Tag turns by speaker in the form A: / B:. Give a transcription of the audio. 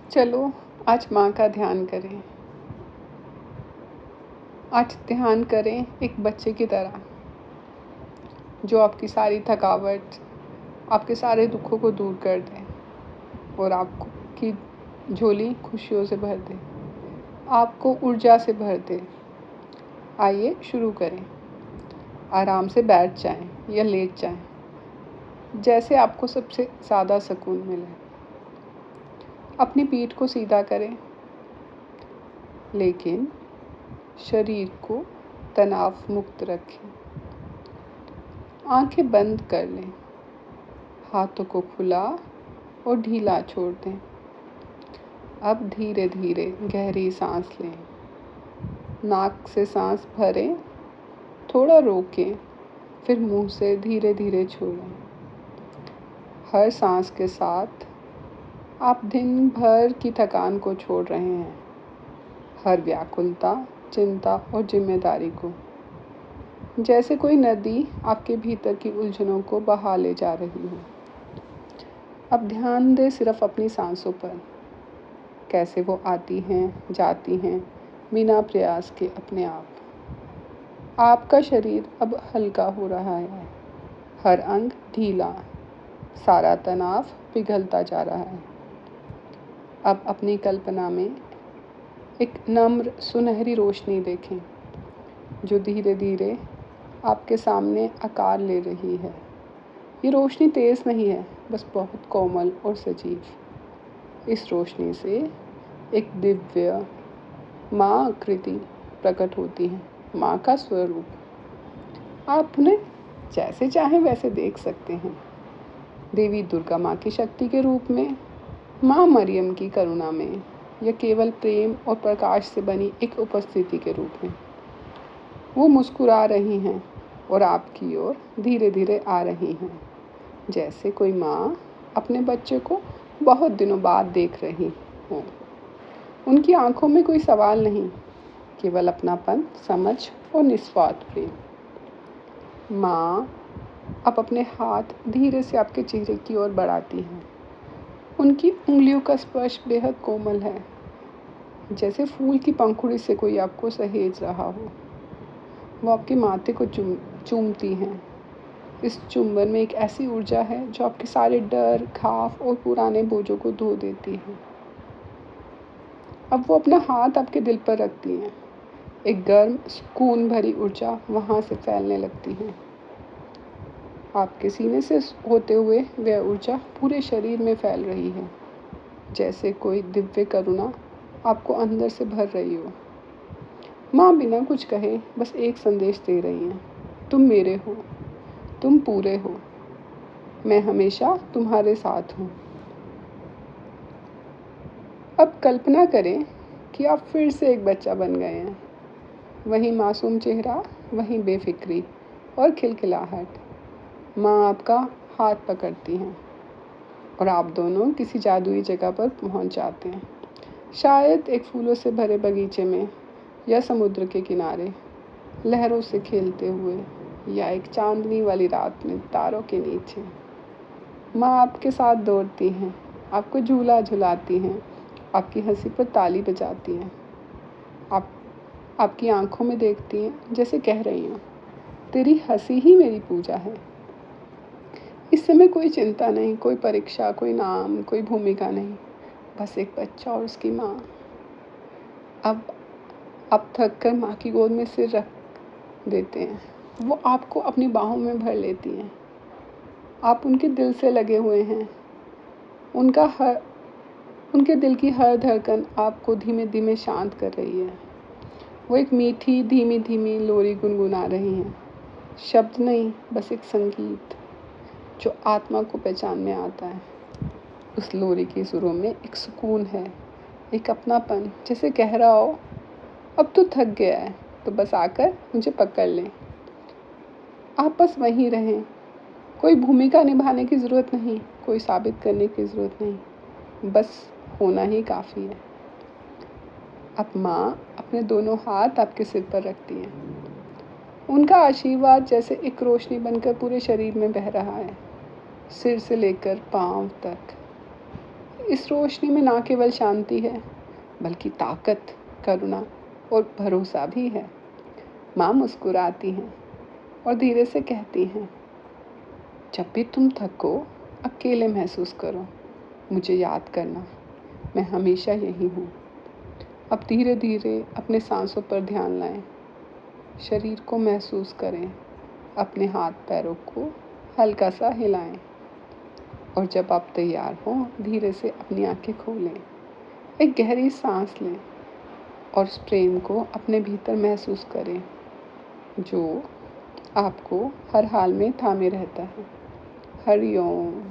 A: चलो आज माँ का ध्यान करें। आज ध्यान करें एक बच्चे की तरह, जो आपकी सारी थकावट, आपके सारे दुखों को दूर कर दे और आपकी झोली खुशियों से भर दे, आपको ऊर्जा से भर दे। आइए शुरू करें। आराम से बैठ जाएं या लेट जाएं, जैसे आपको सबसे ज़्यादा सुकून मिले। अपनी पीठ को सीधा करें, लेकिन शरीर को तनाव मुक्त रखें। आंखें बंद कर लें, हाथों को खुला और ढीला छोड़ दें। अब धीरे धीरे गहरी सांस लें। नाक से सांस भरें, थोड़ा रोकें, फिर मुंह से धीरे धीरे छोड़ें। हर सांस के साथ आप दिन भर की थकान को छोड़ रहे हैं, हर व्याकुलता, चिंता और जिम्मेदारी को। जैसे कोई नदी आपके भीतर की उलझनों को बहा ले जा रही हो। अब ध्यान दें सिर्फ अपनी सांसों पर, कैसे वो आती हैं, जाती हैं, बिना प्रयास के अपने आप। आपका शरीर अब हल्का हो रहा है, हर अंग ढीला, सारा तनाव पिघलता जा रहा है। अब अपनी कल्पना में एक नम्र सुनहरी रोशनी देखें, जो धीरे धीरे आपके सामने आकार ले रही है। ये रोशनी तेज़ नहीं है, बस बहुत कोमल और सजीव। इस रोशनी से एक दिव्य माँ आकृति प्रकट होती है, माँ का स्वरूप। आप उन्हें जैसे चाहें वैसे देख सकते हैं। देवी दुर्गा माँ की शक्ति के रूप में, माँ मरियम की करुणा में, या केवल प्रेम और प्रकाश से बनी एक उपस्थिति के रूप में। वो मुस्कुरा रही हैं और आपकी ओर धीरे धीरे आ रही हैं, जैसे कोई माँ अपने बच्चे को बहुत दिनों बाद देख रही हो। उनकी आंखों में कोई सवाल नहीं, केवल अपनापन, समझ और निस्वार्थ प्रेम। माँ अब अपने हाथ धीरे से आपके चेहरे की ओर बढ़ाती हैं। उनकी उंगलियों का स्पर्श बेहद कोमल है, जैसे फूल की पंखुड़ी से कोई आपको सहेज रहा हो। वो आपके माथे को चूमती हैं। इस चुंबन में एक ऐसी ऊर्जा है जो आपके सारे डर, घाव और पुराने बोझों को धो देती है। अब वो अपना हाथ आपके दिल पर रखती हैं। एक गर्म, सुकून भरी ऊर्जा वहाँ से फैलने लगती है। आपके सीने से होते हुए वह ऊर्जा पूरे शरीर में फैल रही है, जैसे कोई दिव्य करुणा आपको अंदर से भर रही हो। माँ बिना कुछ कहे बस एक संदेश दे रही हैं, तुम मेरे हो, तुम पूरे हो, मैं हमेशा तुम्हारे साथ हूँ। अब कल्पना करें कि आप फिर से एक बच्चा बन गए हैं। वही मासूम चेहरा, वही बेफिक्री और खिलखिलाहट। माँ आपका हाथ पकड़ती हैं और आप दोनों किसी जादुई जगह पर पहुँच जाते हैं। शायद एक फूलों से भरे बगीचे में, या समुद्र के किनारे लहरों से खेलते हुए, या एक चांदनी वाली रात में तारों के नीचे। माँ आपके साथ दौड़ती हैं, आपको झूला झुलाती हैं, आपकी हंसी पर ताली बजाती हैं। आपकी आंखों में देखती हैं, जैसे कह रही हैं, तेरी हंसी ही मेरी पूजा है। इस समय कोई चिंता नहीं, कोई परीक्षा, कोई नाम, कोई भूमिका नहीं, बस एक बच्चा और उसकी माँ। अब आप थक कर माँ की गोद में सिर रख देते हैं। वो आपको अपनी बाहों में भर लेती हैं। आप उनके दिल से लगे हुए हैं। उनके दिल की हर धड़कन आपको धीमे धीमे शांत कर रही है। वो एक मीठी धीमी धीमी लोरी गुनगुना रही हैं। शब्द नहीं, बस एक संगीत जो आत्मा को पहचान में आता है। उस लोरी के सुरों में एक सुकून है, एक अपनापन, जैसे कह रहा हो, अब तो थक गया है तो बस आकर मुझे पकड़ लें। आप बस वहीं रहें। कोई भूमिका निभाने की ज़रूरत नहीं, कोई साबित करने की ज़रूरत नहीं, बस होना ही काफ़ी है। अब माँ अपने दोनों हाथ आपके सिर पर रखती हैं। उनका आशीर्वाद जैसे एक रोशनी बनकर पूरे शरीर में बह रहा है, सिर से लेकर पाँव तक। इस रोशनी में ना केवल शांति है, बल्कि ताकत, करुणा और भरोसा भी है। माँ मुस्कुराती हैं और धीरे से कहती हैं, जब भी तुम थको, अकेले महसूस करो, मुझे याद करना, मैं हमेशा यही हूँ। अब धीरे धीरे अपने सांसों पर ध्यान लाएं, शरीर को महसूस करें, अपने हाथ पैरों को हल्का सा हिलाएं और जब आप तैयार हों धीरे से अपनी आंखें खोलें। एक गहरी सांस लें और उस प्रेम को अपने भीतर महसूस करें जो आपको हर हाल में थामे रहता है। हरि ओम।